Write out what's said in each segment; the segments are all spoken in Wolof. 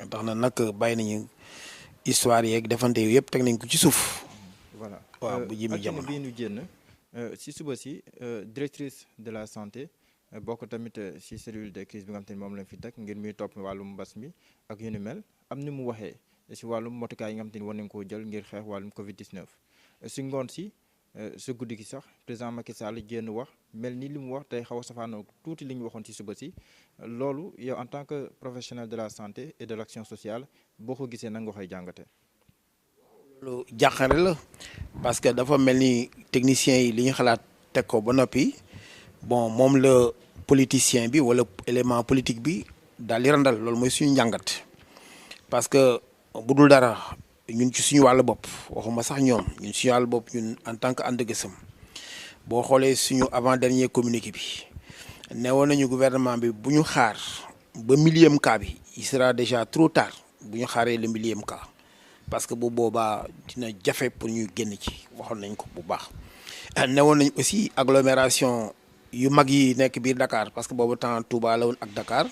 tax na nag bàyyi nañu histoire yeeg defante yooyu yëpp teg nañ ko ci suuf. voilà waaw bu jimi altine jamono bii ñu génn si suba si directrice de la santé bokk tamit si cellule de crise bi nga xam te ni moom lañ fi teg ngir muy topp wàllum mbas mi ak yu ni mel am ni mu waxee si wàllum motukaay yi nga xam te ni war nañ koo jël ngir xeex wàllum Covid 19 si ngoon si sa guddi gi sax président Macky Sall génn wax mel ni li mu wax tey xaw a safaanoo tuuti li ñu waxoon si suba si loolu yow en tant que professionnel de la santé et de l' action sociale boo ko gisee nan nga koy jàngatee. loolu jàqare la parce que dafa mel ni techniciens yi li ñu xalaat teg ko ba noppi bon moom la politicien bi wala élément politique bi daal di randal loolu mooy suñu njàngat parce que bu dul dara ñun ci suñu wàllu bopp waxuma sax ñoom ñun suñu wàllu bopp ñun en tant que And Gueusseum boo xoolee suñu avant dernier communiqué bi newoon nañu gouvernement bi bu ñu xaar ba millième cas bi il sera déjà trop tard bu ñu xaaree le millième cas parce que bu boobaa dina jafe pour ñu génn ci waxoon nañ ko bu baax. newoon nañ aussi agglomération yu mag yi nekk biir Dakar parce que boobu temps Touba la woon ak Dakar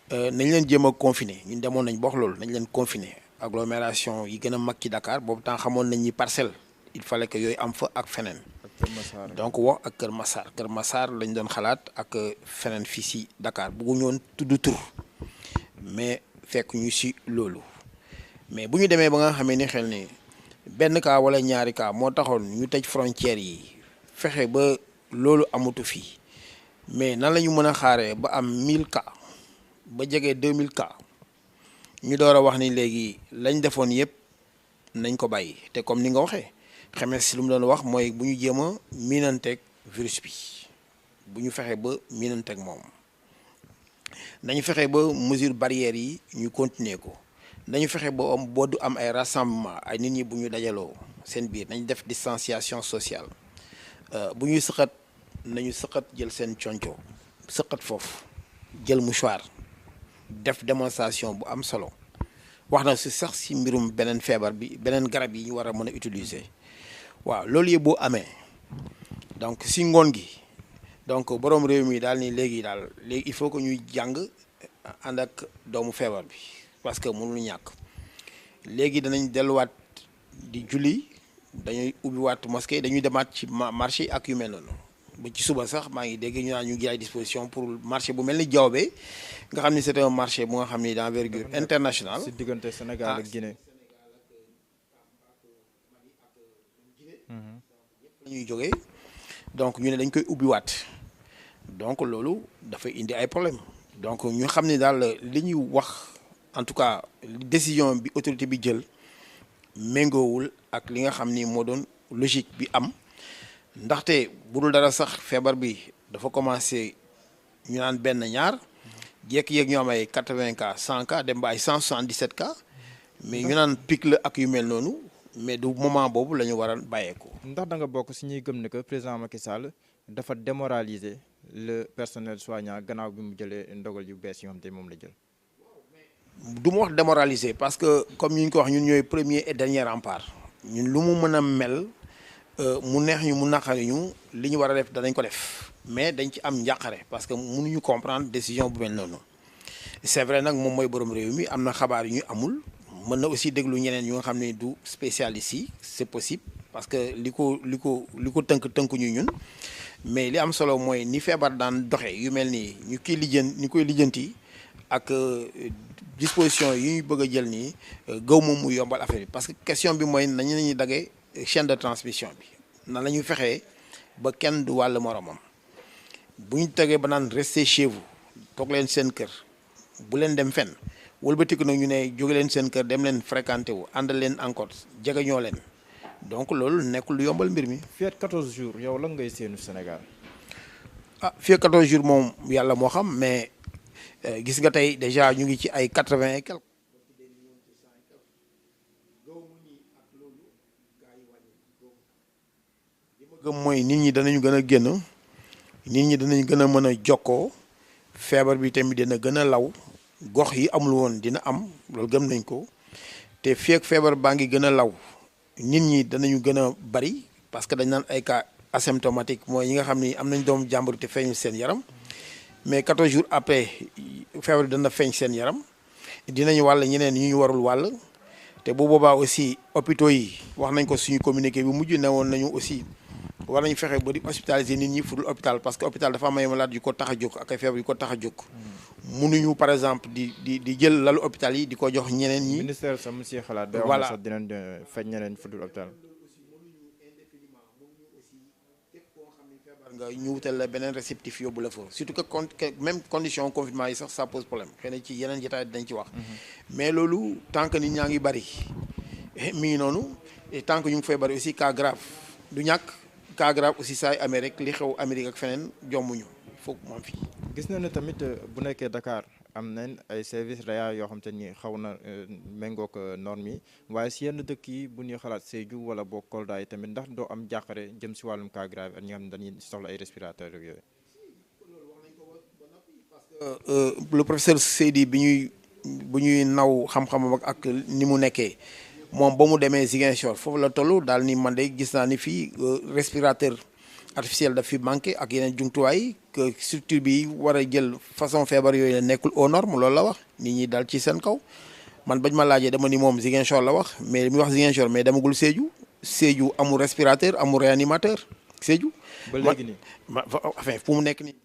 nañ leen jéem a confiner ñun demoon nañ ba wax loolu nañ leen confiner agglomération yi gën a mag ci Dakar boobu temps xamoon nañ ni parcelle il fallait que yooyu am fa ak feneen. donc wax ak Kër Massar lañ doon xalaat ak feneen fii si Dakar bëgguñu woon tudd tur mais fekk ñu si loolu mais bu ñu demee ba nga xamee ni xel ni benn cas wala ñaari cas moo taxoon ñu tëj frontières yi fexe ba loolu amatu fii mais nan la ñu mën a xaaree ba am 1000 cas ba jege 2000 cas ñu door a wax ni léegi lañ defoon yëpp nañ ko bàyyi te comme ni nga waxee xamee si lu mu doon wax mooy bu ñu jéem a miinanteeg virus bi bu ñu fexe ba miinanteeg moom nañu fexe ba mesure barrières yi ñu continuer ko nañu fexe ba am boo du am ay rassemblement ay nit ñi bu ñu dajaloo seen biir nañ def distanciation sociale bu ñuy sëqat nañu sëqat jël seen conco sëqat foofu jël mouchoir def démonstration bu am solo wax na si sax si mbirum beneen feebar bi beneen garab yi ñu war a mën a utiliser waaw loolu yëpp boo amee donc si ngoon gi donc borom réew mi daal ni léegi il faut que ñuy jàng ànd ak doomu feebar bi parce que mënul ñàkk léegi danañ delluwaat di julli dañuy ubbiwaat mosquée dañuy demaat ci marché ak yu mel noonu ba ci suba sax maa ngi dégg ñu naan ñu ngi ay disposition pour marché bu mel ni Diaobé nga xam ni c'est un marché bu nga xam ni d'envergure internationale. si diggante Sénégal ak Guinée. la ñuy jógee donc ñu ne dañ koy ubbiwaat donc loolu dafay indi ay problème donc ñu xam ne daal li ñuy wax en tout cas décision bi autorité bi jël méngoowul ak li nga xam ni moo doon logique bi am ndaxte bu dul dara sax feebar bi dafa commencé ñu naan benn ñaar jékki-jékki ñu am ay 80 cas 100 cas dem ba ay 177 cas mais ñu naan pic la ak yu mel noonu mais du moment boobu la ñu war a bàyyeeku. ndax da nga bokk si ñuy gëm ne que président Macky Sall dafa démoraliser le personnel soignant gannaaw bi mu jëlee ndogal yu bees yoo xam te moom la jël. du ma wax démoraliser parce que comme ñu ko wax ñun ñooy premier et dernier rempart ñun lu mu mën a mel mu neex ñu mu naqari ñu li ñu war a def danañ ko def mais dañ ci am njàqare parce que mënuñu comprendre décision bu mel noonu c'est vrai nag moom mooy borom réew mi am na xabaar yu ñu amul mën na aussi déglu ñeneen yu nga xam ne du spécialiste yi c'est possible parce que li ko tënkuñu ñun mais li am solo mooy ni feebar daan doxe yu mel nii ñu koy lijjanti ak disposition yi ñu bëgg a jël nii gaw moom mu yombal affaire bi parce que question bi mooy nañuy daggee chaîne de transmission bi nan la ñuy fexee ba kenn du wàll moromam bu ñu tegee ba naan restez chez vous toog leen seen kër bu leen dem fenn wëlbatiku nag ñu ne jóge leen seen kër dem leen fréquenté wu àndal leen encore jege ñoo leen donc loolu nekkul lu yombal mbir mi. fii ak 14 jours yow lan ngay séenu Sénégal. fii ak 14 jours moom yàlla moo xam mais gis nga tey déjà ñu ngi ci ay 80 et quelques. li ma gëm mooy nit ñi danañu gën a génn nit ñi danañ gën a mën a jokkoo feebar bi tamit dina gën a law gox yi amul woon dina am loolu gëm nañ ko te fii ak feebar baa ngi gën a law nit ñi danañu gën a bari parce que dañ naan ay cas asymptomatique mooy ñi nga xam ni am nañ doomu jàmbur te feeñu seen yaram mais 14 jours après feebar bi dana feeñ seen yaram dinañu wàll ñeneen ñu ñu warul wàll te bu boobaa aussi hôpitaux yi wax nañ ko suñu communiqué bi mujj ne woon nañu aussi war nañu fexe ba di hospitaliser nit ñi fu dul hôpital parce que hôpital dafa am ay malade yu ko tax a jóg ak ay feebar yu ko tax a jóg. mënuñu par exemple di jël lalu hôpital yi di ko jox ñeneen ñi. ministère sax mu siy xalaat. voilà sax dinañ faj ñeneen fu dul hôpital. nga ñu wutal la beneen réceptif yóbbu la fa surtout que même condition confinement yi sax ça pose problème xëy na ci yeneen jotaay dinañ ci wax. mais loolu tant que nit ñaa ngi bari mi ngi noonu et tant que ñu ngi fay bari aussi cas grave du ñàkk cas grave aussi saa yu amee rek li xew Amérique ak feneen jommuñu foog moom fii. gis na ne tamit bu nekkee Dakar am nañ ay service réa yoo xam te ni xaw na méngoog normes yi waaye si yenn dëkk yi bu ñuy xalaat Sédhiou wala boo Kolda yi tamit ndax doo am jàqare jëm si wàllum cas grave ak ñi nga xam ne dañuy soxla ay respirateurs ak yooyu. Le professeur Seydi bu ñuy naw xam-xamam ak ni mu nekkee moom ba mu demee Ziguinchor foofu la toll daal ni man de gis naa ni fii respirateur artificiel daf fi manqué ak yeneen jumtuwaay que structure bi war a jël façon feebar yooyu la nekkul aux normes loolu la wax nit ñi dal ci seen kaw man bañ ma laajee dama ni moom Ziguinchor la wax mais li muy wax Ziguinchor mais demagul Sédhiou amul respirateur amul réanimateur Sédhiou. ba léegi nii enfin fu mu nekk nii.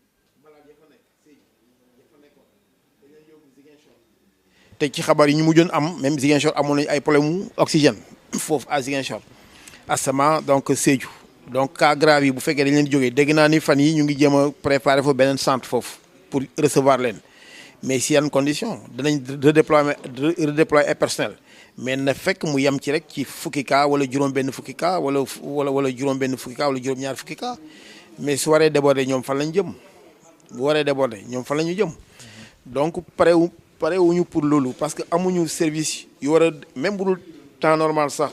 te ci xabaar yi ñu mujjoon am même Ziguinchor amoon nañu ay problème mu oxygène foofu à Ziguinchor asama donc Sédhiou donc cas grave yi bu fekkee dañ leen di jógee dégg naa ni fan yi ñu ngi jéem a préparer foofu beneen centre foofu pour recevoir leen mais si yan condition danañ redéployer ay personnel mais na fekk mu yem ci rek ci fukki cas wala juróom-benn fukki cas wala juróom-benn fukki cas wala juróom-ñaar fukki cas mais su waree déborder ñoom fan lañ jëm bu waree déborder ñoom fan la ñu jëm donc pare wuñu pour loolu parce que amuñu service yu war a même bu dul temps normal sax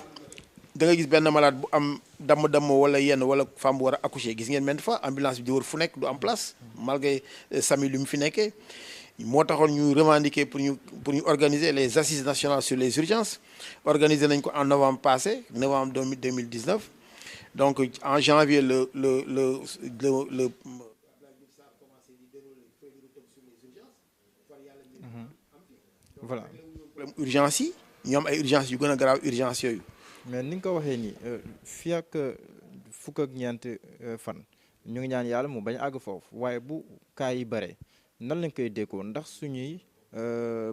da nga gis benn malade bu am damm-damm wala yenn wala femme bu war a accoucher gis ngeen même fois ambulance bi di wër fu nekk du am place malgré SAMU lu mu fi nekkee moo taxoon ñu revendiquer pour ñu organiser les assises nationales sur les urgences organiser nañ ko en novembre passé novembre 2019 donc en janvier le voilà problème urgence yi ñoom ay urgence yu gën a garaaw urgence yooyu. mais ni nga ko waxee nii fii ak fukk ak ñeent fan ñu ngi ñaan yàlla mu bañ a àgg foofu waaye bu cas yi bare nan lañ koy dékkoo ndax suñuy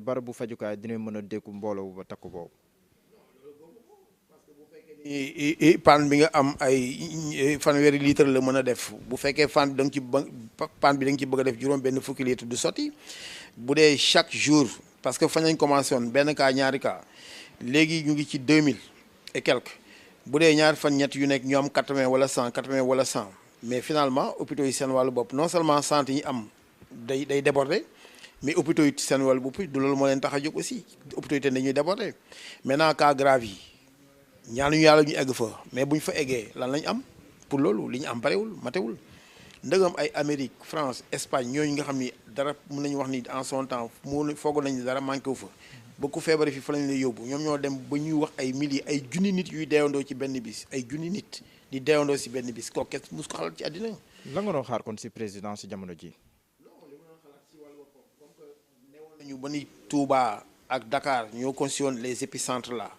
barabu fajukaay dina mën a dékku mbooloo ba takku boobu. pan bi nga am ay fanweeri litre la mën a def bu fekkee fan bi da nga ci pan bi da nga ci bëgg a def juróom benn fukki litre du sotti bu dee chaque jour parce que fañ lañ commencé woon benn cas ñaari cas léegi ñu ngi ci 2000 et quelques bu dee ñaari fan ñett yu nekk ñu am 80 wala 100 mais finalement hôpitaux yi seen wàllu bopp non seulement santé yi am day déborder mais hôpitaux yi seen wàllu bopp du loolu moo leen tax a jóg aussi hôpitaux yi te dañuy déborder maintenant cas grave yi ñaanuñu yàlla ñu egg fa mais bu ñu fa eggee lan lañ am pour loolu li ñu am barewul matewul ndëgam ay Amérique France Espagne ñooñu nga xam ni dara mën nañu wax ni en son temps mu foog nañu dara manqué wu fa ba ku feebare fi fa lañ lay yóbbu ñoom ñoo dem ba ñuy wax ay milliers ay junni nit yuy deewandoo ci benn bis ay junni nit di deewandoo si benn bis kooku kenn mus ko xalaat ci àddina. la nga doon xaar kon si président si jamono ji. non li ma doon xalaat si wàllu boppam comme que newoon nañu ba ni Touba ak Dakar ñoo constitué les épicentres là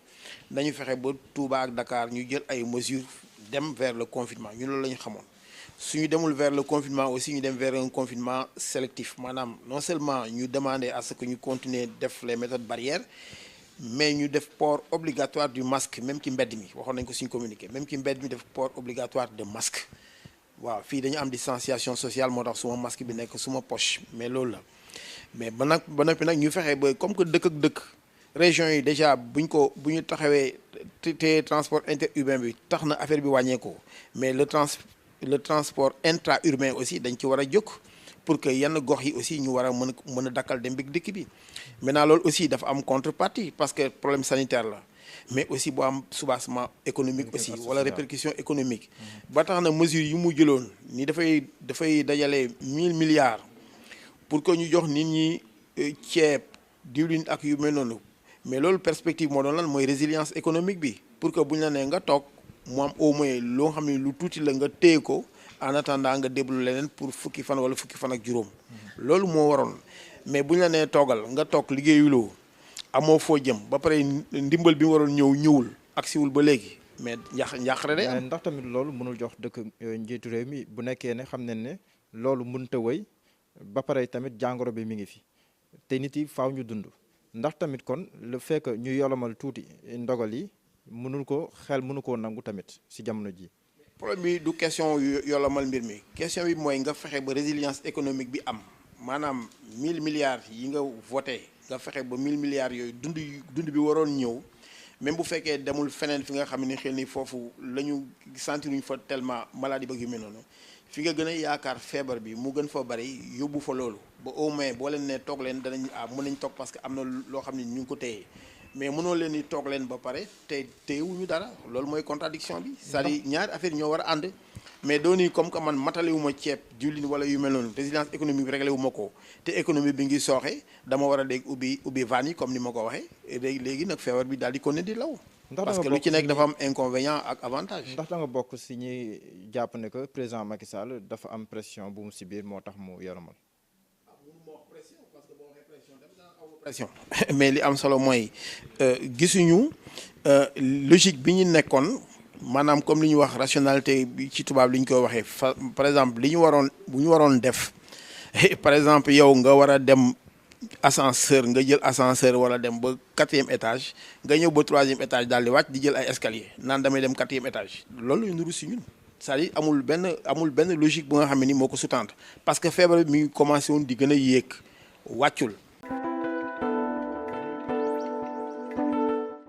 dañu fexe ba Touba ak Dakar ñu jël ay mesures dem vers le confinement ñu loolu la ñu xamoon. suñu demul vers le confinement aussi ñu dem vers un confinement sélectif maanaam non seulement ñu demander à ce que ñu continuer def les méthodes barrières mais ñu def port obligatoire du masque même ci mbedd mi waxoon nañ ko suñu communiqué même ci mbedd mi def port obligatoire de masque waaw fii dañu am distanciation sociale moo tax suma masque bi nekk suma poche mais loolu la mais ba noppi nag ñu fexe ba comme que dëkk ak dëkk région yi déjà bu ñu taxawee te transport interurbain bi tax na affaire bi wàññeekoo mais le transport intra-urbain aussi dañ ci war a jóg pour que yenn gox yi aussi ñu war a mën a dakkal dem bi dëkk bi maintenant loolu aussi dafa am contrepartie parce que problème sanitaire la mais aussi bu am soubassement économique aussi wala répercussion économique ba tax na mesure yi mu jëloon ni dafay dajale 1000 milliards pour que ñu jox nit ñi ceeb diwlin ak yu mel noonu mais loolu perspective moo doon lan mooy résilience économique bi pour que bu ñu la nee nga toog mu am au moins loo xam ne lu tuuti la nga téye ko en attendant nga déblu leneen pour fukki fan wala fukki fan ak juróom loolu moo waroon mais bu ñu la nee toogal nga toog liggéeyuloo amoo foo jëm ba pare ndimbal bi waroon ñëw ñëwul agsiwul ba léegi mais njàqare day am. ndax tamit loolu mënul jox dëkk njiitu réew mi bu nekkee ne xam nañ ne loolu mënut a wëy ba pare tamit jàngoro bi mi ngi fi te nit yi faaw ñu dund ndax tamit kon le fait que ñu yolomal tuuti ndogal yi mënul koo nangu tamit si jamono ji. problème bi du question yolomal mbir mi question bi mooy nga fexe ba résilience économique bi am maanaam 1000 milliards yi nga voté nga fexe ba 1000 milliards yooyu dund bi waroon ñëw. même bu fekkee demul feneen fi nga xam ne xel ni foofu la ñu sentiruñ fa tellement maladie ba yu mel noonu fi nga gën a yaakaar feebar bi mu gën fa bari yóbbu fa loolu ba au moins boo leen ne toog leen danañ mën nañ toog parce que am na loo xam ne ñu ngi ko téye mais mënoo leen ni toog leen ba pare te téyewuñu dara loolu mooy contradiction bi c'est-à-dire ñaari affaire ñoo war a ànd mais dooni comme que man matalewuma ceeb diwlin wala yu mel noonu résilience économique bi réglé wu ma ko te économie bi ngi sooxe dama war a dégg ubbi vannes yi comme ni ma ko waxee léegi nag feebar bi daal di continuer di law parce que lu ci nekk dafa am inconvénient ak avantage. ndax da nga bokk si ñuy jàpp ne que président Macky Sall dafa am pression bu mu si biir moo tax mu yoromal. pression mais li am solo mooy gisuñu logique bi ñu nekkoon. maanaam comme li ñu wax rationalité bi ci tubaab li ñu koy waxee par exemple bu ñu waroon def par exemple yow nga war a dem ascenseur nga jël ascenseur wala dem ba 4e étage nga ñëw ba 3e étage daal di wàcc di jël ay escalier naan damay dem 4e étage loolu ñu nuru si ñun c'est-à-dire amul benn logique bu nga xam ne ni moo ko sous-tendre parce que feebar bi mi ngi commencé woon di gën a yéeg wàccul